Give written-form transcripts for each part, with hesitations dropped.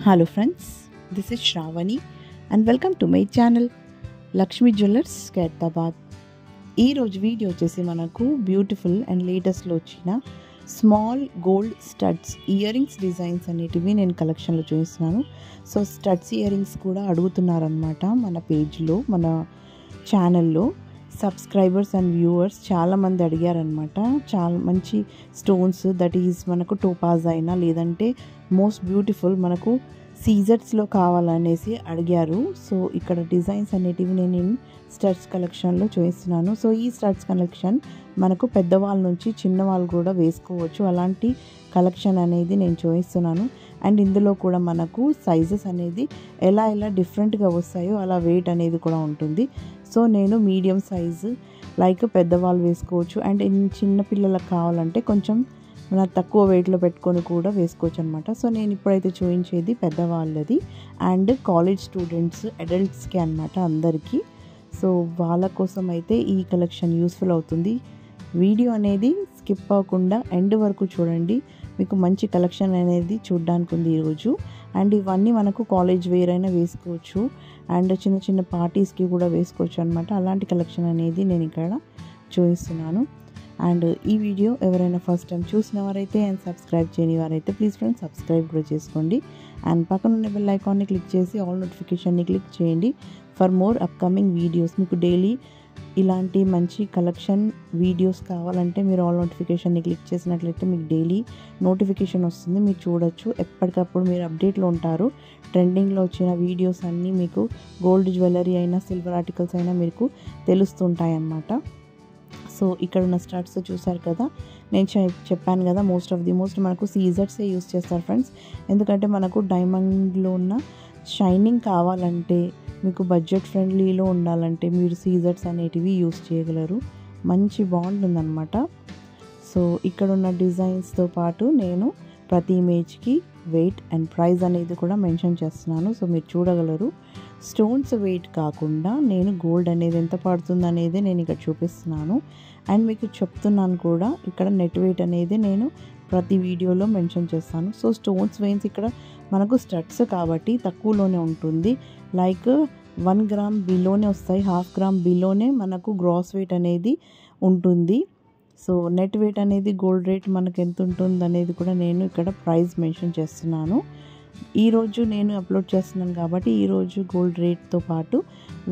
Hello friends, this is Shravani and welcome to my channel Lakshmi Jewellers Khairatabad. ఈ రోజు video వచ్చేసి మనకు beautiful and లేటెస్ట్లో వచ్చిన small gold studs ear rings designs అనేటివి నేను కలెక్షన్లో చూపిస్తున్నాను. సో స్టడ్స్ ఇయర్ రింగ్స్ కూడా అడుగుతున్నారనమాట మన పేజ్లో, మన ఛానల్లో సబ్స్క్రైబర్స్ అండ్ వ్యూవర్స్ చాలామంది అడిగారనమాట. చాలా మంచి స్టోన్స్, దట్ ఈజ్ మనకు టోపాజ్ అయినా లేదంటే మోస్ట్ బ్యూటిఫుల్ మనకు సీజర్స్లో కావాలనేసి అడిగారు. సో ఇక్కడ డిజైన్స్ అనేటివి నేను స్టడ్స్ కలెక్షన్లో చూపిస్తున్నాను. సో ఈ స్టడ్స్ కలెక్షన్ మనకు పెద్దవాళ్ళ నుంచి చిన్నవాళ్ళు కూడా వేసుకోవచ్చు, అలాంటి కలెక్షన్ అనేది నేను చూపిస్తున్నాను. అండ్ ఇందులో కూడా మనకు సైజెస్ అనేది ఎలా డిఫరెంట్గా వస్తాయో అలా వెయిట్ అనేది కూడా ఉంటుంది. సో నేను మీడియం సైజు లైక్ పెద్దవాళ్ళు వేసుకోవచ్చు, అండ్ చిన్న పిల్లలకు కావాలంటే కొంచెం మన తక్కువ వెయిట్లో పెట్టుకొని కూడా వేసుకోవచ్చు అనమాట. సో నేను ఇప్పుడైతే చూపించేది పెద్దవాళ్ళది అండ్ కాలేజ్ స్టూడెంట్స్, అడల్ట్స్కి అనమాట, అందరికీ. సో వాళ్ళ కోసం అయితే ఈ కలెక్షన్ యూస్ఫుల్ అవుతుంది. వీడియో అనేది స్కిప్ అవ్వకుండా ఎండ్ వరకు చూడండి, మీకు మంచి కలెక్షన్ అనేది చూడడానికి ఉంది ఈరోజు. అండ్ ఇవన్నీ మనకు కాలేజ్ వేర్ అయినా వేసుకోవచ్చు అండ్ చిన్న చిన్న పార్టీస్కి కూడా వేసుకోవచ్చు అనమాట. అలాంటి కలెక్షన్ అనేది నేను ఇక్కడ చూపిస్తున్నాను. అండ్ ఈ వీడియో ఎవరైనా ఫస్ట్ టైం చూసిన వారైతే అండ్ సబ్స్క్రైబ్ చేయని వారైతే ప్లీజ్ ఫ్రెండ్స్ సబ్స్క్రైబ్ కూడా చేసుకోండి. అండ్ పక్కన ఉన్న బెల్ ఐకాన్ని క్లిక్ చేసి ఆల్ నోటిఫికేషన్ని క్లిక్ చేయండి ఫర్ మోర్ అప్కమింగ్ వీడియోస్. మీకు డైలీ ఇలాంటి మంచి కలెక్షన్ వీడియోస్ కావాలంటే మీరు ఆల్ నోటిఫికేషన్ని క్లిక్ చేసినట్లయితే మీకు డైలీ నోటిఫికేషన్ వస్తుంది, మీరు చూడొచ్చు. ఎప్పటికప్పుడు మీరు అప్డేట్లో ఉంటారు. ట్రెండింగ్లో వచ్చిన వీడియోస్ అన్నీ మీకు గోల్డ్ జ్యువెలరీ అయినా సిల్వర్ ఆర్టికల్స్ అయినా మీకు తెలుస్తుంటాయి అన్నమాట. సో ఇక్కడ ఉన్న స్టడ్స్ చూసారు కదా, నేను చెప్పాను కదా మోస్ట్ మనకు సీజర్సే యూస్ చేస్తారు ఫ్రెండ్స్. ఎందుకంటే మనకు డైమండ్లో ఉన్న షైనింగ్ కావాలంటే, మీకు బడ్జెట్ ఫ్రెండ్లీలో ఉండాలంటే మీరు సీజర్స్ అనేటివి యూస్ చేయగలరు. మంచి బాగుంటుందన్నమాట. సో ఇక్కడ ఉన్న డిజైన్స్తో పాటు నేను ప్రతి ఇమేజ్కి వెయిట్ అండ్ ప్రైస్ అనేది కూడా మెన్షన్ చేస్తున్నాను. సో మీరు చూడగలరు. స్టోన్స్ వెయిట్ కాకుండా నేను గోల్డ్ అనేది ఎంత పడుతుంది అనేది నేను ఇక్కడ చూపిస్తున్నాను. అండ్ మీకు చెప్తున్నాను కూడా, ఇక్కడ నెట్ వెయిట్ అనేది నేను ప్రతి వీడియోలో మెన్షన్ చేస్తాను. సో స్టోన్స్ వెయిన్స్ ఇక్కడ మనకు స్టడ్స్ కాబట్టి తక్కువలోనే ఉంటుంది. లైక్ 1 గ్రామ్ బిలోనే వస్తాయి, 1/2 గ్రామ్ బిలోనే మనకు గ్రాస్ వెయిట్ అనేది ఉంటుంది. సో నెట్ వెయిట్ అనేది గోల్డ్ రేట్ మనకు ఎంత ఉంటుంది అనేది కూడా నేను ఇక్కడ ప్రైస్ మెన్షన్ చేస్తున్నాను. ఈరోజు నేను అప్లోడ్ చేస్తున్నాను కాబట్టి ఈరోజు గోల్డ్ రేట్తో పాటు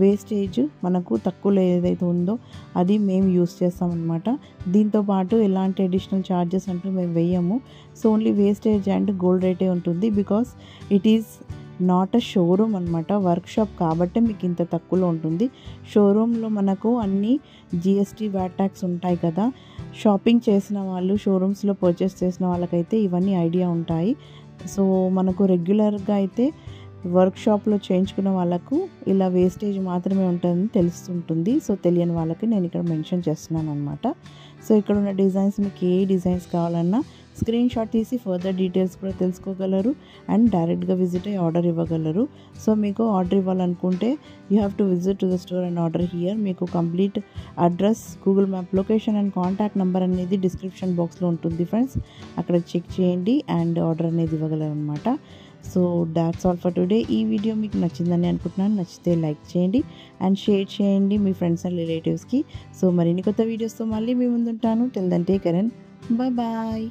వేస్టేజ్ మనకు తక్కువలో ఏదైతే ఉందో అది మేము యూస్ చేస్తామన్నమాట. దీంతోపాటు ఎలాంటి అడిషనల్ ఛార్జెస్ అంటూ మేము వేయము. So only wastage and gold రేటే ఉంటుంది. Because it is not a showroom అనమాట, వర్క్షాప్ కాబట్టి మీకు ఇంత తక్కువలో ఉంటుంది. షోరూంలో మనకు అన్ని జిఎస్టీ వ్యాట్ ట్యాక్స్ ఉంటాయి కదా. షాపింగ్ చేసిన వాళ్ళు, షోరూమ్స్లో పర్చేస్ చేసిన వాళ్ళకైతే ఇవన్నీ ఐడియా ఉంటాయి. సో మనకు రెగ్యులర్గా అయితే వర్క్షాప్లో చేయించుకున్న వాళ్ళకు ఇలా వేస్టేజ్ మాత్రమే ఉంటుందని తెలుస్తుంటుంది. సో తెలియని వాళ్ళకి నేను ఇక్కడ మెన్షన్ చేస్తున్నాను అనమాట. సో ఇక్కడ ఉన్న డిజైన్స్ మీకు ఏ డిజైన్స్ కావాలన్నా స్క్రీన్ షాట్ తీసి ఫర్దర్ డీటెయిల్స్ కూడా తెలుసుకోగలరు అండ్ డైరెక్ట్గా విజిట్ అయ్యి ఆర్డర్ ఇవ్వగలరు. సో మీకు ఆర్డర్ ఇవ్వాలనుకుంటే you have to visit to the store and order here. మీకు complete address, Google map location and contact number అనేది డిస్క్రిప్షన్ బాక్స్లో ఉంటుంది ఫ్రెండ్స్. అక్కడ చెక్ చేయండి అండ్ ఆర్డర్ అనేది ఇవ్వగలరు అనమాట. So that's all for today. ఈ వీడియో మీకు నచ్చిందని అనుకుంటున్నాను. నచ్చితే లైక్ చేయండి అండ్ షేర్ చేయండి మీ ఫ్రెండ్స్ అండ్ రిలేటివ్స్కి. సో మరిన్ని కొత్త వీడియోస్తో మళ్ళీ మీ ముందుంటాను. Till then take care and bye.